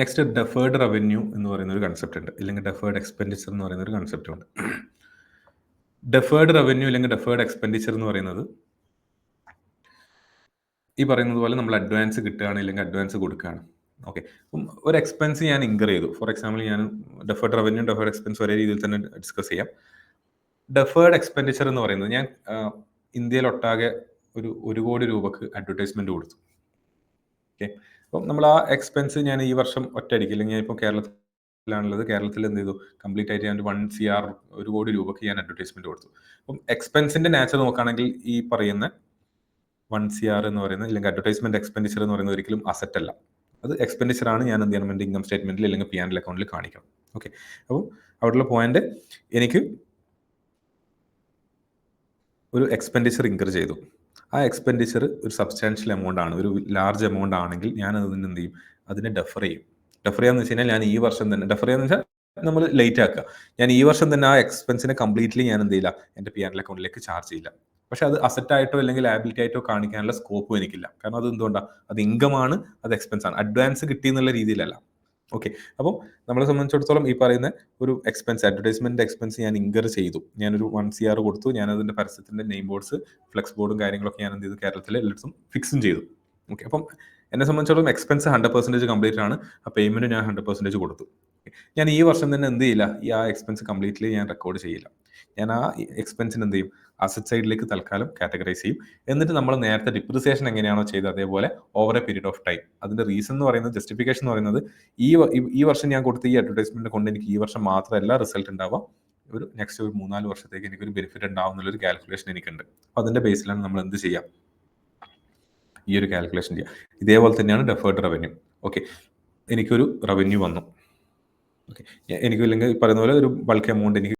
Next deferred revenue എന്ന് പറയുന്ന ഒരു കൺസെപ്റ്റ് ഉണ്ട്, ഇല്ലെങ്കിൽ ഡെഫേർഡ് എക്സ്പെൻഡിച്ചർ എന്ന് പറയുന്ന ഒരു കൺസെപ്റ്റ് ഉണ്ട്. ഡെഫേർഡ് റവന്യൂ അല്ലെങ്കിൽ ഡെഫേർഡ് എക്സ്പെൻഡിച്ചർ എന്ന് പറയുന്നത് ഈ പറയുന്നത് പോലെ നമ്മൾ അഡ്വാൻസ് കിട്ടുകയാണ് ഇല്ലെങ്കിൽ അഡ്വാൻസ് കൊടുക്കുകയാണ്. ഓക്കെ, അപ്പം ഒരു എക്സ്പെൻസ് ഞാൻ ഇൻകർ ചെയ്തു. ഫോർ എക്സാമ്പിൾ ഞാൻ ഡെഫേർഡ് റവന്യൂ ഡെഫേർഡ് എക്സ്പെൻസ് ഒരേ രീതിയിൽ തന്നെ ഡിസ്കസ് ചെയ്യാം. ഡെഫേർഡ് എക്സ്പെൻഡിച്ചർ എന്ന് പറയുന്നത് ഞാൻ ഇന്ത്യയിലൊട്ടാകെ ഒരു കോടി രൂപക്ക് അഡ്വർടൈസ്മെന്റ് കൊടുത്തു. ഓക്കെ, അപ്പം നമ്മൾ ആ എക്സ്പെൻസ് ഞാൻ ഈ വർഷം ഒറ്റയടിക്ക്, അല്ലെങ്കിൽ ഞാൻ ഇപ്പോൾ കേരളത്തിലാണുള്ളത്, കേരളത്തിൽ എന്ത് ചെയ്തു, കംപ്ലീറ്റ് ആയിട്ട് ഞാൻ 1 CR 1 കോടി രൂപക്ക് ഞാൻ അഡ്വർടൈസ്മെന്റ് കൊടുത്തു. അപ്പം എക്സ്പെൻസിന്റെ നാച്ചർ നോക്കുകയാണെങ്കിൽ ഈ പറയുന്ന 1 CR എന്ന് പറയുന്നത്, അല്ലെങ്കിൽ അഡ്വർടൈസ്മെന്റ് എക്സ്പെൻഡിച്ചർ എന്ന് പറയുന്നത് ഒരിക്കലും അസറ്റ് അല്ല, അത് എക്സ്പെൻഡിച്ചർ ആണ്. ഞാൻ എന്ത് ചെയ്യണം, എൻ്റെ ഇൻകം സ്റ്റേറ്റ്മെന്റിൽ അല്ലെങ്കിൽ P&L അക്കൗണ്ടിൽ കാണിക്കണം. ഓക്കെ, അപ്പോൾ അവിടെയുള്ള പോയിന്റ്, എനിക്ക് ഒരു എക്സ്പെൻഡിച്ചർ ഇൻകർ ചെയ്തു. ആ എക്സ്പെൻഡിച്ചർ ഒരു സബ്സ്റ്റാൻഷ്യൽ എമൗണ്ട് ആണ്, ഒരു ലാർജ് എമൗണ്ട് ആണെങ്കിൽ ഞാൻ അതിന് എന്ത് ചെയ്യും, അതിനെ ഡെഫർ ചെയ്യും. ഡെഫർ ചെയ്യാന്ന് വെച്ച് കഴിഞ്ഞാൽ ഞാൻ ഈ വർഷം തന്നെ, ഡെഫർ ചെയ്യാന്ന് വെച്ചാൽ നമ്മൾ ലേറ്റ് ആക്കുക, ഞാൻ ഈ വർഷം തന്നെ ആ എക്സ്പെൻസിനെ കംപ്ലീറ്റ്ലി ഞാൻ എന്ത് ചെയ്യില്ല, എൻ്റെ P&L അക്കൗണ്ടിലേക്ക് ചാർജ് ചെയ്യില്ല. പക്ഷെ അത് അസറ്റ് ആയിട്ടോ അല്ലെങ്കിൽ ലാബിലിറ്റി ആയിട്ടോ കാണിക്കാനുള്ള സ്കോപ്പും എനിക്കില്ല. കാരണം അത് എന്തുകൊണ്ടാണ്, അത് ഇൻകം ആണ്, അത് എക്സ്പെൻസ് ആണ്, അഡ്വാൻസ് കിട്ടി എന്നുള്ള രീതിയിലല്ല. ഓക്കെ, അപ്പം നമ്മളെ സംബന്ധിച്ചിടത്തോളം ഈ പറയുന്ന ഒരു എക്സ്പെൻസ്, അഡ്വർടൈസ്മെന്റ് എക്സ്പെൻസ് ഞാൻ ഇൻകർ ചെയ്തു. ഞാനൊരു 1 CR കൊടുത്തു. ഞാൻ അതിന്റെ പരസ്യത്തിന്റെ നെയിം ബോർഡ്സ്, ഫ്ലെക്സ് ബോർഡും കാര്യങ്ങളൊക്കെ ഞാൻ എന്ത് ചെയ്തു, കേരളത്തിലെ എല്ലായിടത്തും ഫിക്സും ചെയ്തു. ഓക്കെ, അപ്പം എന്നെ സംബന്ധിച്ചിടത്തോളം എക്സ്പെൻസ് 100% കംപ്ലീറ്റ് ആണ്. ആ പേയ്മെന്റ് ഞാൻ 100% കൊടുത്തു. ഞാൻ ഈ വർഷം തന്നെ എന്ത് ചെയ്യില്ല, ഈ ആ എക്സ്പെൻസ് കംപ്ലീറ്റ്ലി ഞാൻ റെക്കോർഡ് ചെയ്യില്ല. ഞാൻ ആ എക്സ്പെൻസിന് എന്ത് ചെയ്യും, അസറ്റ് സൈഡിലേക്ക് തൽക്കാലം കാറ്റഗറൈസ് ചെയ്യും. എന്നിട്ട് നമ്മൾ നേരത്തെ ഡിപ്രിസിയേഷൻ എങ്ങനെയാണോ ചെയ്തത് അതേപോലെ over A period of time. അതിന്റെ റീസൺ എന്ന് പറയുന്നത്, ജസ്റ്റിഫിക്കേഷൻ എന്ന് പറയുന്നത്, ഈ വർഷം ഞാൻ കൊടുത്ത ഈ അഡ്വർടൈസ്മെന്റ് കൊണ്ട് എനിക്ക് ഈ വർഷം മാത്രമല്ല റിസൾട്ട് ഉണ്ടാവുക, ഒരു നെക്സ്റ്റ് ഒരു 3-4 വർഷത്തേക്ക് എനിക്കൊരു ബെനിഫിറ്റ് ഉണ്ടാവും എന്നുള്ളൊരു കാൽക്കുലേഷൻ എനിക്കുണ്ട്. അപ്പോൾ അതിന്റെ ബേസിലാണ് നമ്മൾ എന്ത് ചെയ്യാം, ഈ ഒരു കാൽക്കുലേഷൻ ചെയ്യാം. ഇതേപോലെ തന്നെയാണ് ഡെഫേർഡ് റവന്യൂ. ഓക്കെ, എനിക്കൊരു റവന്യൂ വന്നു. ഓക്കെ, എനിക്ക് ഇല്ലെങ്കിൽ പറയുന്ന പോലെ ഒരു ബൾക്ക് എമൗണ്ട് എനിക്ക്